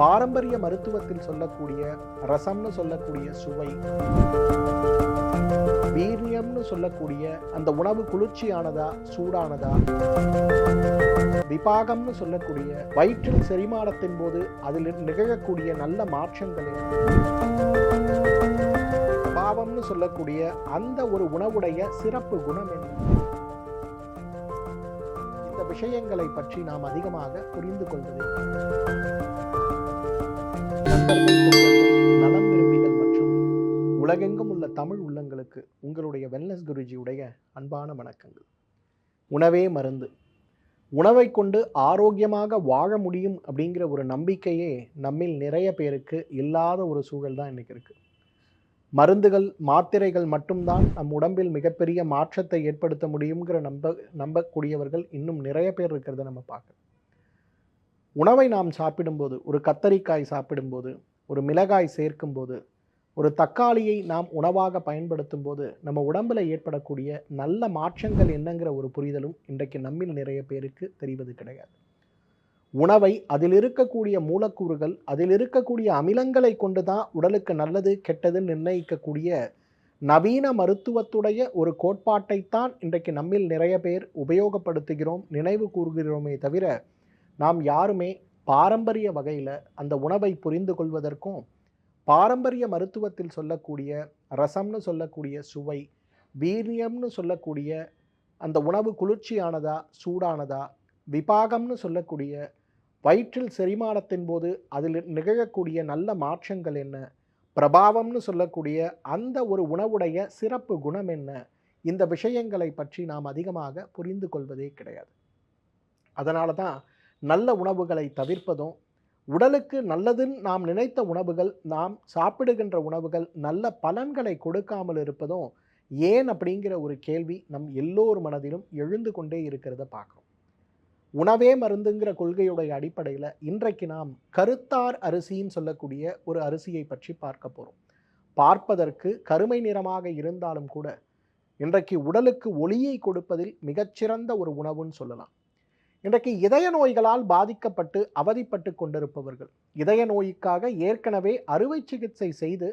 பாரம்பரிய மருத்துவத்தில் சொல்லக்கூடிய ரசம்னு சொல்லக்கூடிய சுவை, வீரியம்னு சொல்லக்கூடிய அந்த உணவு குளிர்ச்சியானதா சூடானதா, விபாகம்னு சொல்லக்கூடிய வயிற்றில் செரிமானத்தின் போது அதில் நிகழக்கூடிய நல்ல மாற்றங்கள் பாவம்னு சொல்லக்கூடிய அந்த ஒரு உணவுடைய சிறப்பு குணம் என்ன? இந்த விஷயங்களை பற்றி நாம் அதிகமாக புரிந்து கொள்வது நண்பர்கள், தொண்டர்கள், நலம் விரும்பிகள் மற்றும் உலகெங்கும் உள்ள தமிழ் உள்ளங்களுக்கு உங்களுடைய வெல்னஸ் குருஜியுடைய அன்பான வணக்கங்கள். உணவே மருந்து. உணவை கொண்டு ஆரோக்கியமாக வாழ முடியும் அப்படிங்கிற ஒரு நம்பிக்கையே நம்மில் நிறைய பேருக்கு இல்லாத ஒரு சூழல் தான் இன்னைக்கு இருக்கு. மருந்துகள், மாத்திரைகள் மட்டும்தான் நம் உடம்பில் மிகப்பெரிய மாற்றத்தை ஏற்படுத்த முடியுங்கிற நம்பக்கூடியவர்கள் இன்னும் நிறைய பேர் இருக்கிறத நம்ம பார்க்கலாம். உணவை நாம் சாப்பிடும்போது, ஒரு கத்தரிக்காய் சாப்பிடும்போது, ஒரு மிளகாய் சேர்க்கும்போது, ஒரு தக்காளியை நாம் உணவாக பயன்படுத்தும் போது நம்ம உடம்பில் ஏற்படக்கூடிய நல்ல மாற்றங்கள் என்னங்கிற ஒரு புரிதலும் இன்றைக்கு நம்மில் நிறைய பேருக்கு தெரிவது கிடையாது. உணவை, அதில் இருக்கக்கூடிய மூலக்கூறுகள், அதில் இருக்கக்கூடிய அமிலங்களை கொண்டு தான் உடலுக்கு நல்லது கெட்டது நிர்ணயிக்கக்கூடிய நவீன மருத்துவத்துடைய ஒரு கோட்பாட்டைத்தான் இன்றைக்கு நம்மில் நிறைய பேர் உபயோகப்படுத்துகிறோம், நினைவு கூறுகிறோமே தவிர நாம் யாருமே பாரம்பரிய வகையில் அந்த உணவை புரிந்து கொள்வதற்கும், பாரம்பரிய மருத்துவத்தில் சொல்லக்கூடிய ரசம்னு சொல்லக்கூடிய சுவை, வீரியம்னு சொல்லக்கூடிய அந்த உணவு குளிர்ச்சியானதா சூடானதா, விபாகம்னு சொல்லக்கூடிய வயிற்றில் செரிமானத்தின் போது அதில் நிகழக்கூடிய நல்ல மாற்றங்கள் என்ன, பிரபாவம்னு சொல்லக்கூடிய அந்த ஒரு உணவுடைய சிறப்பு குணம் என்ன, இந்த விஷயங்களை பற்றி நாம் அதிகமாக புரிந்து கொள்வதே கிடையாது. அதனால தான் நல்ல உணவுகளை தவிர்ப்பதும், உடலுக்கு நல்லதுன்னு நாம் நினைத்த உணவுகள், நாம் சாப்பிடுகின்ற உணவுகள் நல்ல பலன்களை கொடுக்காமல் இருப்பதும் ஏன் அப்படிங்கிற ஒரு கேள்வி நம் எல்லோர் மனதிலும் எழுந்து கொண்டே இருக்கிறத பார்க்குறோம். உணவே மருந்துங்கிற கொள்கையுடைய அடிப்படையில் இன்றைக்கு நாம் கருத்தார் அரிசின்னு சொல்லக்கூடிய ஒரு அரிசியை பற்றி பார்க்க போகிறோம். பார்ப்பதற்கு கருமை நிறமாக இருந்தாலும் கூட இன்றைக்கு உடலுக்கு ஒளியை கொடுப்பதில் மிகச்சிறந்த ஒரு உணவுன்னு சொல்லலாம். இன்றைக்கு இதய நோய்களால் பாதிக்கப்பட்டு அவதிப்பட்டு கொண்டிருப்பவர்கள், இதய நோய்க்காக ஏற்கனவே அறுவை சிகிச்சை செய்து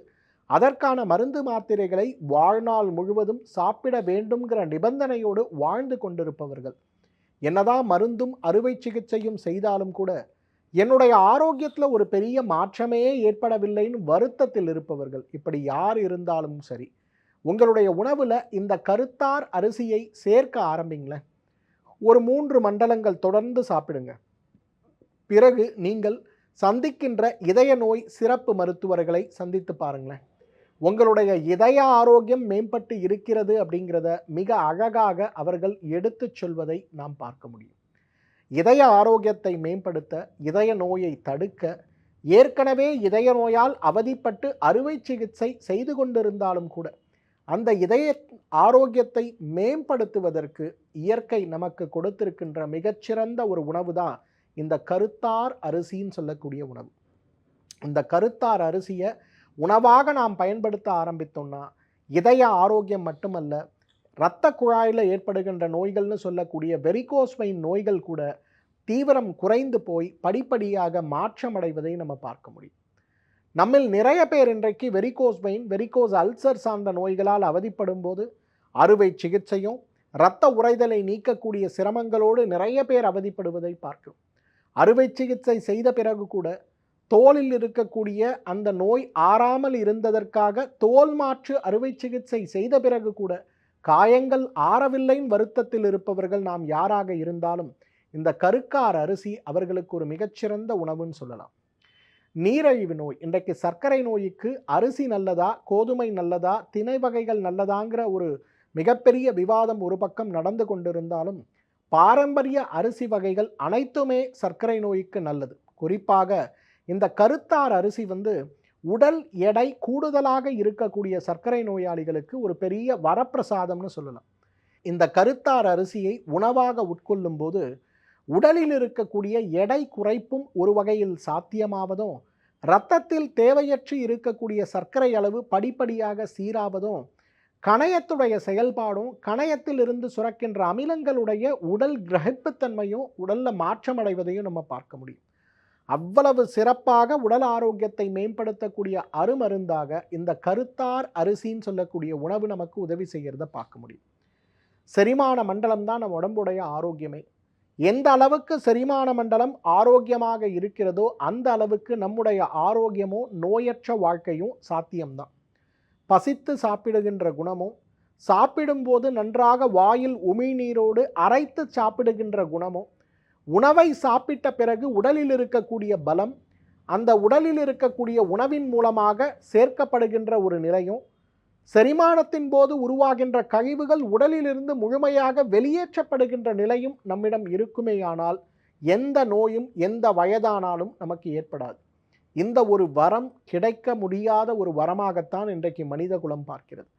அதற்கான மருந்து மாத்திரைகளை வாழ்நாள் முழுவதும் சாப்பிட வேண்டும்ங்கிற நிபந்தனையோடு வாழ்ந்து கொண்டிருப்பவர்கள், என்னதான் மருந்தும் அறுவை சிகிச்சையும் செய்தாலும் கூட என்னுடைய ஆரோக்கியத்தில் ஒரு பெரிய மாற்றமே ஏற்படவில்லைன்னு வருத்தத்தில் இருப்பவர்கள், இப்படி யார் இருந்தாலும் சரி, உங்களுடைய உணவில் இந்த கருத்தார் அரிசியை சேர்க்க ஆரம்பிங்களேன். ஒரு 3 மண்டலங்கள் தொடர்ந்து சாப்பிடுங்க. பிறகு நீங்கள் சந்திக்கின்ற இதய நோய் சிறப்பு மருத்துவர்களை சந்தித்து பாருங்களேன். உங்களுடைய இதய ஆரோக்கியம் மேம்பட்டு இருக்கிறது அப்படிங்கிறத மிக அழகாக அவர்கள் எடுத்து சொல்வதை நாம் பார்க்க முடியும். இதய ஆரோக்கியத்தை மேம்படுத்த, இதய நோயை தடுக்க, ஏற்கனவே இதய நோயால் அவதிப்பட்டு அறுவை சிகிச்சை செய்து கொண்டிருந்தாலும் கூட அந்த இதய ஆரோக்கியத்தை மேம்படுத்துவதற்கு இயற்கை நமக்கு கொடுத்திருக்கின்ற மிகச்சிறந்த ஒரு உணவு தான் இந்த கருத்தார் அரிசின்னு சொல்லக்கூடிய உணவு. இந்த கருத்தார் அரிசியை உணவாக நாம் பயன்படுத்த ஆரம்பித்தோம்னா இதய ஆரோக்கியம் மட்டுமல்ல, இரத்த குழாயில் ஏற்படுகின்ற நோய்கள்னு சொல்லக்கூடிய வெரிகோஸ் வெயின் நோய்கள் கூட தீவிரம் குறைந்து போய் படிப்படியாக மாற்றமடைவதை நம்ம பார்க்க முடியும். நம்மில் நிறைய பேர் இன்றைக்கு வெரிகோஸ் வெயின், வெரிகோஸ் அல்சர் சார்ந்த நோய்களால் அவதிப்படும் போது அறுவை சிகிச்சையும் இரத்த உறைதலை நீக்கக்கூடிய சிரமங்களோடு நிறைய பேர் அவதிப்படுவதை பார்க்கிறோம். அறுவை சிகிச்சை செய்த பிறகு கூட தோலில் இருக்கக்கூடிய அந்த நோய் ஆறாமல் இருந்ததற்காக தோல் மாற்று அறுவை சிகிச்சை செய்த பிறகு கூட காயங்கள் ஆறவில்லைன்னு வருத்தத்தில் இருப்பவர்கள் நாம் யாராக இருந்தாலும் இந்த கருக்கார் அரிசி அவர்களுக்கு ஒரு மிகச்சிறந்த உணவுன்னு சொல்லலாம். நீரிழிவு நோய், இன்றைக்கு சர்க்கரை நோய்க்கு அரிசி நல்லதா, கோதுமை நல்லதா, திணை வகைகள் நல்லதாங்கிற ஒரு மிகப்பெரிய விவாதம் ஒரு பக்கம் நடந்து கொண்டிருந்தாலும் பாரம்பரிய அரிசி வகைகள் அனைத்துமே சர்க்கரை நோய்க்கு நல்லது. குறிப்பாக இந்த கருத்தார் அரிசி உடல் எடை கூடுதலாக இருக்கக்கூடிய சர்க்கரை நோயாளிகளுக்கு ஒரு பெரிய வரப்பிரசாதம்னு சொல்லலாம். இந்த கருத்தார் அரிசியை உணவாக உட்கொள்ளும் போது உடலில் இருக்கக்கூடிய எடை குறைப்பும் ஒரு வகையில் சாத்தியமாவதும், இரத்தத்தில் தேவையற்று இருக்கக்கூடிய சர்க்கரை அளவு படிப்படியாக சீராவதும், கணையத்துடைய செயல்பாடும், கணையத்தில் இருந்து சுரக்கின்ற அமிலங்களுடைய உடல் கிரகிப்புத்தன்மையும் உடலில் மாற்றமடைவதையும் நம்ம பார்க்க முடியும். அவ்வளவு சிறப்பாக உடல் ஆரோக்கியத்தை மேம்படுத்தக்கூடிய அருமருந்தாக இந்த கருத்தார் அரிசின்னு சொல்லக்கூடிய உணவு நமக்கு உதவி செய்கிறத பார்க்க முடியும். செரிமான மண்டலம் தான் நம்ம உடம்புடைய ஆரோக்கியமே. எந்த அளவுக்கு செரிமான மண்டலம் ஆரோக்கியமாக இருக்கிறதோ அந்த அளவுக்கு நம்முடைய ஆரோக்கியமோ நோயற்ற வாழ்க்கையும் சாத்தியம்தான். பசித்து சாப்பிடுகின்ற குணமும், சாப்பிடும்போது நன்றாக வாயில் உமிழ்நீரோடு அரைத்து சாப்பிடுகின்ற குணமும், உணவை சாப்பிட்ட பிறகு உடலில் இருக்கக்கூடிய பலம், அந்த உடலில் இருக்கக்கூடிய உணவின் மூலமாக சேர்க்கப்படுகின்ற ஒரு நிலையும், செரிமானத்தின் போது உருவாகின்ற கழிவுகள் உடலிலிருந்து முழுமையாக வெளியேற்றப்படுகின்ற நிலையும் நம்மிடம் இருக்குமேயானால் எந்த நோயும் எந்த வயதானாலும் நமக்கு ஏற்படாது. இந்த ஒரு வரம் கிடைக்க முடியாத ஒரு வரமாகத்தான் இன்றைக்கு மனித குலம் பார்க்கிறது.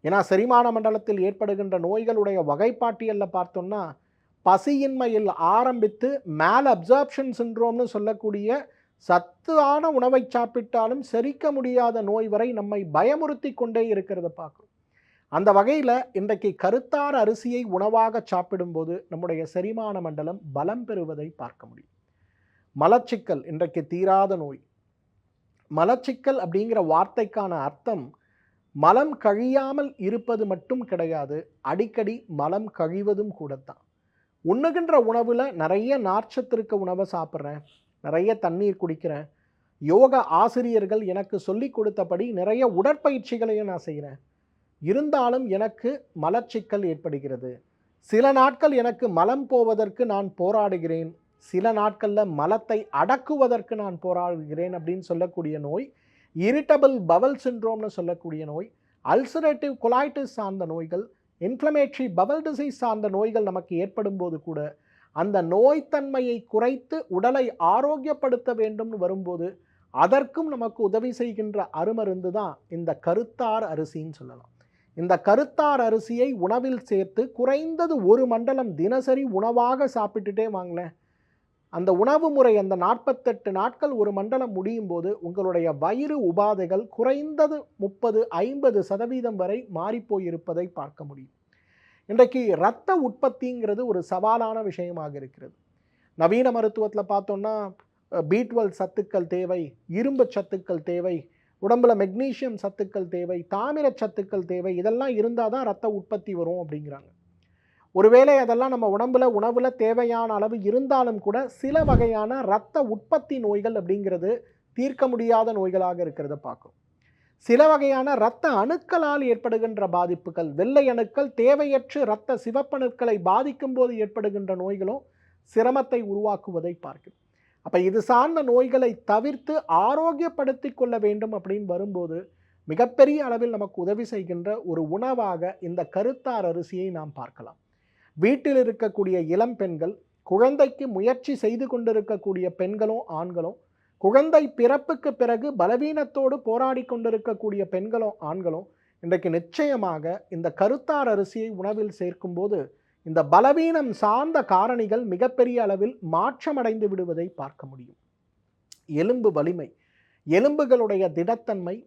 ஏன்னா செரிமான மண்டலத்தில் ஏற்படுகின்ற நோய்களுடைய வகைப்பாட்டியலில் பார்த்தோம்னா பசியின்மையில் ஆரம்பித்து மேல் அப்சார்ப்ஷன் சிண்ட்ரோம்னு சொல்லக்கூடிய சத்தான உணவை சாப்பிட்டாலும் செரிக்க முடியாத நோய் வரை நம்மை பயமுறுத்தி கொண்டே இருக்கிறத பார்க்குறோம். அந்த வகையில் இன்றைக்கு கருத்தார் அரிசியை உணவாக சாப்பிடும்போது நம்முடைய செரிமான மண்டலம் பலம் பெறுவதை பார்க்க முடியும். மலச்சிக்கல் இன்றைக்கு தீராத நோய். மலச்சிக்கல் அப்படிங்கிற வார்த்தைக்கான அர்த்தம் மலம் கழியாமல் இருப்பது மட்டும் கிடையாது, அடிக்கடி மலம் கழிவதும் கூடத்தான். உண்ணுகின்ற உணவில் நிறைய நார்ச்சத்திருக்க உணவை சாப்பிட்றேன், நிறைய தண்ணீர் குடிக்கிறேன், யோகா ஆசிரியர்கள் எனக்கு சொல்லி கொடுத்தபடி நிறைய உடற்பயிற்சிகளையும் நான் செய்கிறேன், இருந்தாலும் எனக்கு மலச்சிக்கல் ஏற்படுகிறது. சில நாட்கள் எனக்கு மலம் போவதற்கு நான் போராடுகிறேன், சில நாட்களில் மலத்தை அடக்குவதற்கு நான் போராடுகிறேன் அப்படின்னு சொல்லக்கூடிய நோய் இரிட்டபிள் பவல் சிண்ட்ரோம்னு சொல்லக்கூடிய நோய், அல்சரேட்டிவ் கொலைட்டிஸ் சார்ந்த நோய்கள், இன்ஃப்ளமேட்டரி பவல் டிசீஸ் சார்ந்த நோய்கள் நமக்கு ஏற்படும் போது கூட அந்த நோய்த்தன்மையை குறைத்து உடலை ஆரோக்கியப்படுத்த வேண்டும்னு வரும்போது அதற்கும் நமக்கு உதவி செய்கின்ற அருமருந்து தான் இந்த கருத்தார் அரிசின்னு சொல்லலாம். இந்த கருத்தார் அரிசியை உணவில் சேர்த்து குறைந்தது ஒரு மண்டலம் தினசரி உணவாக சாப்பிட்டுட்டே வாங்களேன். அந்த உணவு முறை அந்த 48 நாட்கள் ஒரு மண்டலம் முடியும் போது உங்களுடைய வயிறு உபாதைகள் குறைந்தது 30-50% வரை மாறிப்போயிருப்பதை பார்க்க முடியும். இன்றைக்கு இரத்த உற்பத்திங்கிறது ஒரு சவாலான விஷயமாக இருக்கிறது. நவீன மருத்துவத்தில் பார்த்தோம்னா B12 சத்துக்கள் தேவை, இரும்பு சத்துக்கள் தேவை, உடம்புல மெக்னீசியம் சத்துக்கள் தேவை, தாமிர சத்துக்கள் தேவை, இதெல்லாம் இருந்தால் தான் இரத்த உற்பத்தி வரும் அப்படிங்கிறாங்க. ஒருவேளை அதெல்லாம் நம்ம உணவில் தேவையான அளவு இருந்தாலும் கூட சில வகையான இரத்த உற்பத்தி நோய்கள் அப்படிங்கிறது தீர்க்க முடியாத நோய்களாக இருக்கிறத பார்க்கும். சில வகையான இரத்த அணுக்களால் ஏற்படுகின்ற பாதிப்புகள், வெள்ளை அணுக்கள் தேவையற்ற இரத்த சிவப்பணுக்களை பாதிக்கும் போது ஏற்படுகின்ற நோய்களும் சிரமத்தை உருவாக்குவதை பார்க்கும். அப்போ இது சார்ந்த நோய்களை தவிர்த்து ஆரோக்கியப்படுத்தி கொள்ள வேண்டும் அப்படின்னு வரும்போது மிகப்பெரிய அளவில் நமக்கு உதவி செய்கின்ற ஒரு உணவாக இந்த கருத்தார் அரிசியை நாம் பார்க்கலாம். வீட்டில் இருக்கக்கூடிய இளம் பெண்கள், குழந்தைக்கு முயற்சி செய்து கொண்டிருக்கக்கூடிய பெண்களும் ஆண்களும், குழந்தை பிறப்புக்கு பிறகு பலவீனத்தோடு போராடி கொண்டிருக்கக்கூடிய பெண்களும் ஆண்களும் இன்றைக்கு நிச்சயமாக இந்த கருத்தார் அரிசியை உணவில் சேர்க்கும்போது இந்த பலவீனம் சார்ந்த காரணிகள் மிகப்பெரிய அளவில் மாற்றமடைந்து விடுவதை பார்க்க முடியும். எலும்பு வலிமை, எலும்புகளுடைய திடத்தன்மை,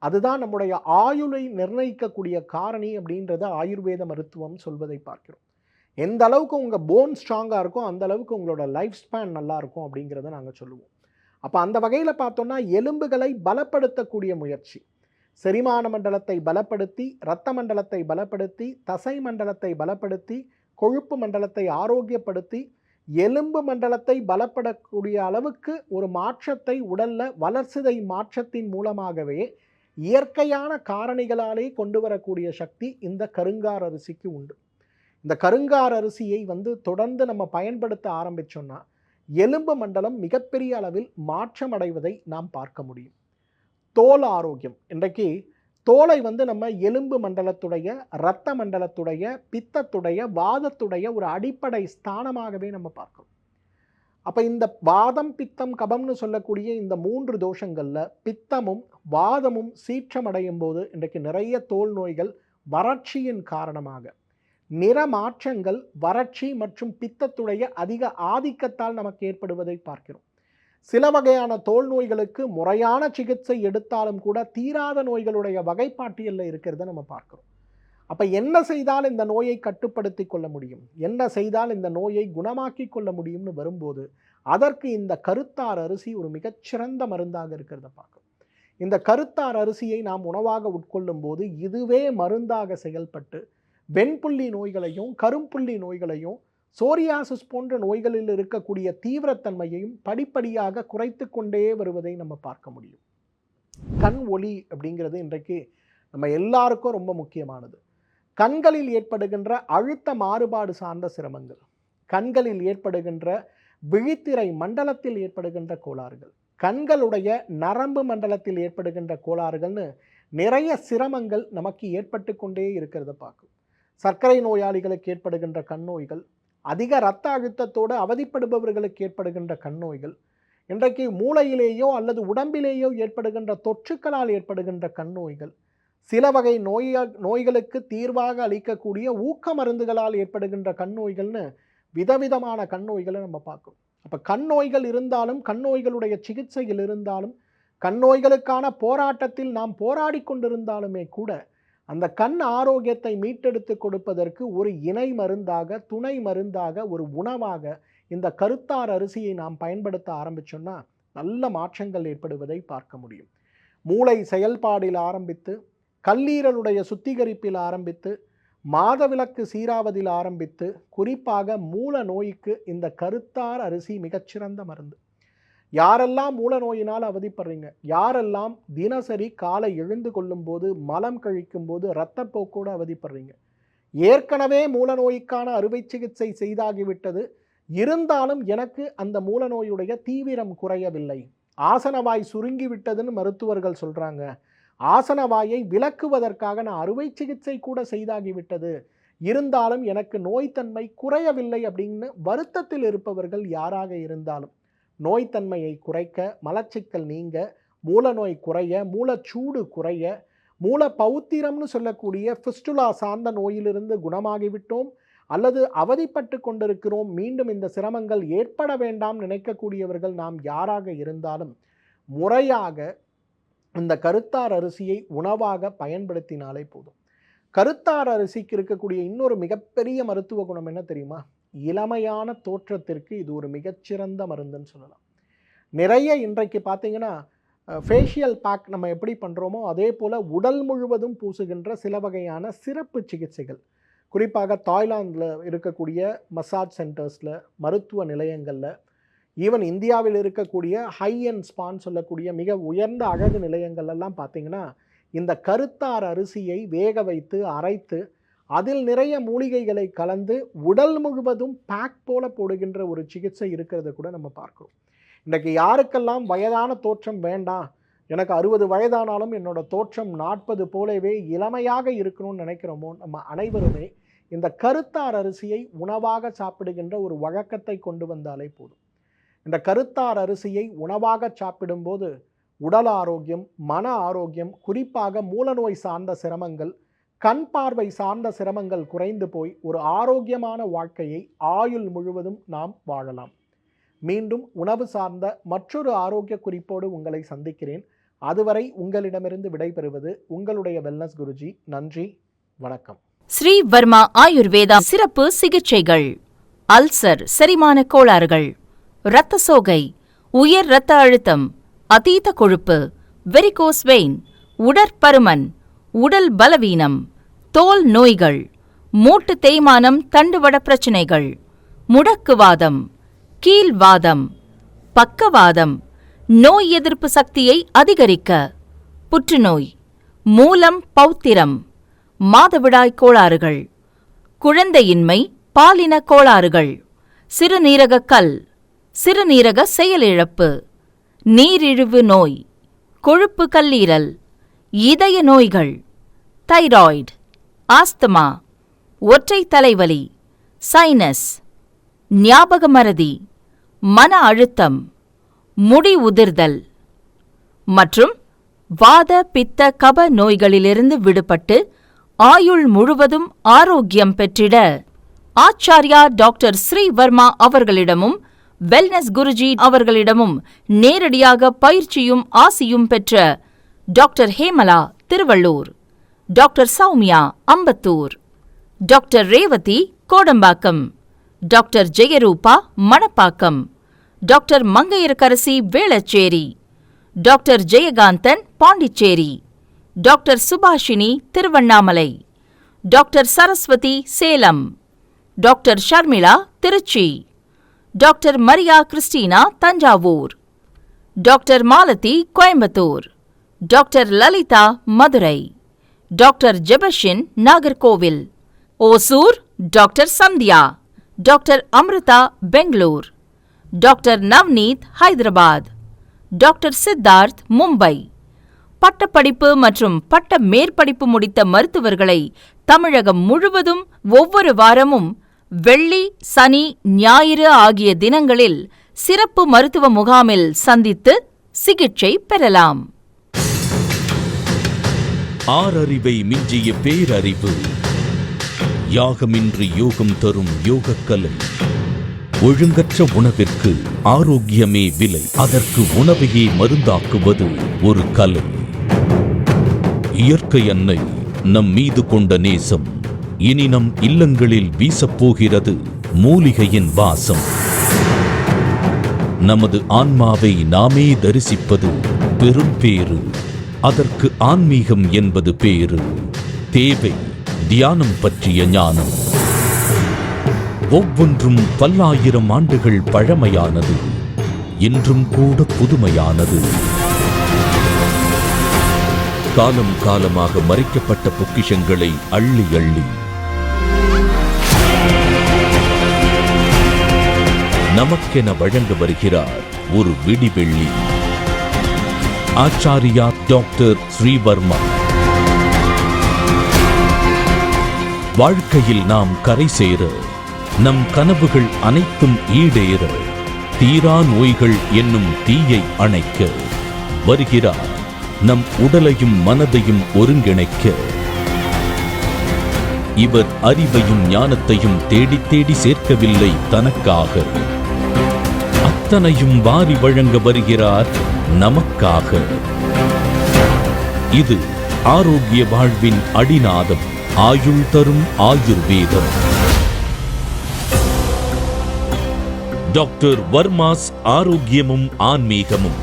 அதுதான் நம்முடைய ஆயுளை நிர்ணயிக்கக்கூடிய காரணி அப்படின்றத ஆயுர்வேத மருத்துவம் சொல்வதை பார்க்கிறோம். எந்த அளவுக்கு உங்கள் போன் ஸ்ட்ராங்காக இருக்கும் அந்த அளவுக்கு உங்களோட லைஃப் ஸ்பேன் நல்லா இருக்கும் அப்படிங்கிறத நாங்கள் சொல்லுவோம். அப்போ அந்த வகையில் பார்த்தோம்னா எலும்புகளை பலப்படுத்தக்கூடிய முயற்சி, செரிமான மண்டலத்தை பலப்படுத்தி, இரத்த மண்டலத்தை பலப்படுத்தி, தசை மண்டலத்தை பலப்படுத்தி, கொழுப்பு மண்டலத்தை ஆரோக்கியப்படுத்தி, எலும்பு மண்டலத்தை பலப்படக்கூடிய அளவுக்கு ஒரு மாற்றத்தை உடலில் வளர்சிதை மாற்றத்தின் மூலமாகவே இயற்கையான காரணிகளாலே கொண்டு வரக்கூடிய சக்தி இந்த கருங்கார் அரிசிக்கு உண்டு. இந்த கருங்கார் அரிசியை தொடர்ந்து நம்ம பயன்படுத்த ஆரம்பித்தோம்னா எலும்பு மண்டலம் மிகப்பெரிய அளவில் மாற்றம் அடைவதை நாம் பார்க்க முடியும். தோல் ஆரோக்கியம், இன்றைக்கு தோலை நம்ம எலும்பு மண்டலத்துடைய, இரத்த மண்டலத்துடைய, பித்தத்துடைய, வாதத்துடைய ஒரு அடிப்படை ஸ்தானமாகவே நம்ம பார்க்கிறோம். அப்போ இந்த வாதம் பித்தம் கபம்னு சொல்லக்கூடிய இந்த 3 தோஷங்களில் பித்தமும் வாதமும் சீற்றமடையும் போது இன்றைக்கு நிறைய தோல் நோய்கள் வறட்சியின் காரணமாக, நிற மாற்றங்கள் வறட்சி மற்றும் பித்தத்துடைய அதிக ஆதிக்கத்தால் நமக்கு ஏற்படுவதை பார்க்கிறோம். சில வகையான தோல் நோய்களுக்கு முறையான சிகிச்சை எடுத்தாலும் கூட தீராத நோய்களுடைய வகைப்பாட்டியலில் இருக்கிறத நம்ம பார்க்கிறோம். அப்போ என்ன செய்தால் இந்த நோயை கட்டுப்படுத்தி கொள்ள முடியும், என்ன செய்தால் இந்த நோயை குணமாக்கி கொள்ள முடியும்னு வரும்போது அதற்கு இந்த கருத்தார் அரிசி ஒரு மிகச்சிறந்த மருந்தாக இருக்கிறத பார்க்கும். இந்த கருத்தார் அரிசியை நாம் உணவாக உட்கொள்ளும் போது இதுவே மருந்தாக செயல்பட்டு வெண்புள்ளி நோய்களையும் கரும்புள்ளி நோய்களையும் சோரியாசிஸ் போன்ற நோய்களில் இருக்கக்கூடிய தீவிரத்தன்மையையும் படிப்படியாக குறைத்து கொண்டே வருவதை நம்ம பார்க்க முடியும். கண் ஒளி அப்படிங்கிறது இன்றைக்கு நம்ம எல்லாருக்கும் ரொம்ப முக்கியமானது. கண்களில் ஏற்படுகின்ற அழுத்த மாறுபாடு சார்ந்த சிரமங்கள், கண்களில் ஏற்படுகின்ற விழித்திரை மண்டலத்தில் ஏற்படுகின்ற கோளாறுகள், கண்களுடைய நரம்பு மண்டலத்தில் ஏற்படுகின்ற கோளாறுகள்னு நிறைய சிரமங்கள் நமக்கு ஏற்பட்டு கொண்டே இருக்கிறத பார்க்கும். சர்க்கரை நோயாளிகளுக்கு ஏற்படுகின்ற கண் நோய்கள், அதிக இரத்த அழுத்தத்தோடு அவதிப்படுபவர்களுக்கு ஏற்படுகின்ற கண் நோய்கள், இன்றைக்கு மூளையிலேயோ அல்லது உடம்பிலேயோ ஏற்படுகின்ற தொற்றுக்களால் ஏற்படுகின்ற கண் நோய்கள், சில வகை நோய்களுக்கு தீர்வாக அளிக்கக்கூடிய ஊக்க மருந்துகளால் ஏற்படுகின்ற கண் நோய்கள்னு விதவிதமான கண் நோய்களை நம்ம பார்க்கணும். அப்போ கண் நோய்கள் இருந்தாலும், கண் நோய்களுடைய சிகிச்சையில் இருந்தாலும், கண் நோய்களுக்கான போராட்டத்தில் நாம் போராடி கொண்டிருந்தாலுமே கூட அந்த கண் ஆரோக்கியத்தை மீட்டெடுத்து கொடுப்பதற்கு ஒரு இணை மருந்தாக, துணை மருந்தாக, ஒரு உணவாக இந்த கருத்தார் அரிசியை நாம் பயன்படுத்த ஆரம்பிச்சோம்னா நல்ல மாற்றங்கள் ஏற்படுவதை பார்க்க முடியும். மூளை செயல்பாடில் ஆரம்பித்து, கல்லீரலுடைய சுத்திகரிப்பில் ஆரம்பித்து, மாதவிலக்கு சீராவதில் ஆரம்பித்து, குறிப்பாக மூல நோய்க்கு இந்த கருத்தார் அரிசி மிகச்சிறந்த மருந்து. யாரெல்லாம் மூல நோயினால் அவதிப்படுறீங்க, யாரெல்லாம் தினசரி காலை எழுந்து கொள்ளும் போது, மலம் கழிக்கும் போது இரத்தப்போக்கோடு அவதிப்படுறீங்க, ஏற்கனவே மூல நோய்க்கான அறுவை சிகிச்சை செய்தாகிவிட்டது, இருந்தாலும் எனக்கு அந்த மூல நோயுடைய தீவிரம் குறையவில்லை, ஆசனவாய் சுருங்கிவிட்டதுன்னு மருத்துவர்கள் சொல்கிறாங்க, ஆசனவாயை விலக்குவதற்காக நான் அறுவை சிகிச்சை கூட செய்தாகிவிட்டது, இருந்தாலும் எனக்கு நோய்த்தன்மை குறையவில்லை அப்படின்னு வருத்தத்தில் இருப்பவர்கள் யாராக இருந்தாலும் நோய்த்தன்மையை குறைக்க, மலச்சிக்கல் நீங்க, மூல நோய் குறைய, மூலச்சூடு குறைய, மூல பௌத்திரம்னு சொல்லக்கூடிய ஃபிஸ்டுலா சார்ந்த நோயிலிருந்து குணமாகிவிட்டோம் அல்லது அவதிப்பட்டு கொண்டிருக்கிறோம், மீண்டும் இந்த சிரமங்கள் ஏற்பட வேண்டாம் நினைக்கக்கூடியவர்கள் நாம் யாராக இருந்தாலும் முறையாக இந்த கருத்தார் அரிசியை உணவாக பயன்படுத்தினாலே போதும். கருத்தார் அரிசிக்கு இருக்கக்கூடிய இன்னொரு மிகப்பெரிய மருத்துவ குணம் என்ன தெரியுமா? இளமையான தோற்றத்திற்கு இது ஒரு மிகச்சிறந்த மருந்துன்னு சொல்லலாம். நிறைய இன்றைக்கு பார்த்தீங்கன்னா ஃபேஷியல் பேக் நம்ம எப்படி பண்ணுறோமோ அதே போல் உடல் முழுவதும் பூசுகின்ற சில வகையான சிறப்பு சிகிச்சைகள், குறிப்பாக தாய்லாந்தில் இருக்கக்கூடிய மசாஜ் சென்டர்ஸில், மருத்துவ நிலையங்களில், ஈவன் இந்தியாவில் இருக்கக்கூடிய ஹை அண்ட் ஸ்பான்னு சொல்லக்கூடிய மிக உயர்ந்த அழகு நிலையங்கள்லாம் பார்த்திங்கன்னா இந்த கருத்தார் அரிசியை வேக வைத்து அரைத்து அதில் நிறைய மூலிகைகளை கலந்து உடல் முழுவதும் பேக் போல போடுகின்ற ஒரு சிகிச்சை இருக்கிறத கூட நம்ம பார்க்கிறோம். இன்றைக்கு யாருக்கெல்லாம் வயதான தோற்றம் வேண்டாம், எனக்கு 60 வயதானாலும் என்னோட தோற்றம் 40 போலவே இளமையாக இருக்கணும்னு நினைக்கிறோமோ, நம்ம அனைவருமே இந்த கருத்தார் அரிசியை உணவாக சாப்பிடுகின்ற ஒரு வழக்கத்தை கொண்டு வந்தாலே போதும். இந்த கருத்தார் அரிசியை உணவாக சாப்பிடும்போது உடல் ஆரோக்கியம், மன ஆரோக்கியம், குறிப்பாக மூலநோய் சார்ந்த சிரமங்கள், கண் பார்வை சார்ந்த சிரமங்கள் குறைந்து போய் ஒரு ஆரோக்கியமான வாழ்க்கையை ஆயுள் முழுவதும் நாம் வாழலாம். மீண்டும் உணவு சார்ந்த மற்றொரு ஆரோக்கிய குறிப்போடு உங்களை சந்திக்கிறேன். அதுவரை உங்களிடமிருந்து விடைபெறுவது உங்களுடைய வெல்னஸ் குருஜி. நன்றி, வணக்கம். ஸ்ரீ வர்மா ஆயுர்வேதா சிறப்பு சிகிச்சைகள்: அல்சர், செரிமான கோளாறுகள், இரத்த சோகை, உயர் இரத்த அழுத்தம், அதீத கொழுப்பு, வெரிகோஸ் வெயின், உடற்பருமன், உடல் பலவீனம், தோல் நோய்கள், மூட்டு தேய்மானம், தண்டுவட பிரச்சனைகள், முடக்குவாதம், கீழ்வாதம், பக்கவாதம், நோய் எதிர்ப்பு சக்தியை அதிகரிக்க, புற்றுநோய், மூலம் பௌத்திரம், மாதவிடாய் கோளாறுகள், குழந்தையின்மை, பாலின கோளாறுகள், சிறுநீரக கல், சிறுநீரக செயலிழப்பு, நீரிழிவு நோய், கொழுப்பு கல்லீரல், இதய நோய்கள், தைராய்டு, ஆஸ்துமா, ஒற்றை தலைவலி, சைனஸ், ஞாபக மறதி, மன அழுத்தம், முடி உதிர்தல் மற்றும் வாத பித்த கப நோய்களிலிருந்து விடுபட்டு ஆயுள் முழுவதும் ஆரோக்கியம் பெற்றிட ஆச்சார்யா டாக்டர் ஸ்ரீ வர்மா அவர்களிடமும் வெல்னஸ் குருஜி அவர்களிடமும் நேரடியாக பயிற்சியும் ஆசியும் பெற்ற doctor Hemala Thiruvallur, doctor Sowmya Ambattur, doctor Revathi Kodambakkam, doctor Jeyarooba Manapakkam, doctor Mangaiyarkarasi Velachery, doctor Jayakanthan Pondicherry, doctor Subashini Tiruvannamalai, doctor Saraswathi Salem, doctor Sharmila Trichy, doctor Maria Christina Thanjavur, doctor Malathi Coimbatore, doctor Lalitha Madurai, doctor Jebashin Nagercoil, Hosur doctor Sandhya, doctor Amrutha Bangalore, doctor Navneet Hyderabad, doctor Siddharth Mumbai. பட்டப்படிப்பு மற்றும் பட்ட மேற்படிப்பு முடித்த மருத்துவர்களை தமிழகம் முழுவதும் ஒவ்வொரு வாரமும் வெள்ளி, சனி, ஞாயிறு ஆகிய தினங்களில் சிறப்பு மருத்துவ முகாமில் சந்தித்து சிகிச்சை பெறலாம். ஆறறிவை மிஞ்சிய பேரறிவு. யாகமின்றி யோகம் தரும் யோகக்கலை. ஒழுங்கற்ற உணவிற்கு ஆரோக்கியமே விலை. அதற்கு உணவையே மருந்தாக்குவது ஒரு கலை. இயற்கை அன்னை நம் மீது கொண்ட நேசம் இனி நம் இல்லங்களில் வீசப்போகிறது மூலிகையின் வாசம். நமது ஆன்மாவை நாமே தரிசிப்பது பெரும் பேறு. அதற்கு ஆன்மீகம் என்பது பேரு. தேவை தியானம் பற்றிய ஞானம். ஒவ்வொன்றும் பல்லாயிரம் ஆண்டுகள் பழமையானது, இன்றும் கூட புதுமையானது. காலம் காலமாக மறைக்கப்பட்ட பொக்கிஷங்களை அள்ளி அள்ளி நமக்கென வழங்க வருகிறார் ஒரு விடிவெள்ளி. ஆச்சாரியா டாக்டர் ஸ்ரீவர்மா. வாழ்க்கையில் நாம் கரை சேர, நம் கனவுகள் அனைத்தும் ஈடேற, தீரா நோய்கள் என்னும் தீயை அணைக்க வருகிறார் நம் உடலையும் மனதையும் ஒருங்கிணைக்க. இவர் அறிவையும் ஞானத்தையும் தேடி தேடி சேர்க்கவில்லை தனக்காக, அத்தனையும் வாரி வழங்க வருகிறார் நமக்காக. இது ஆரோக்கிய வாழ்வின் அடிநாதம். ஆயுள் தரும் ஆயுர்வேதம். டாக்டர் வர்மாஸ் ஆரோக்கியமும் ஆன்மீகமும்.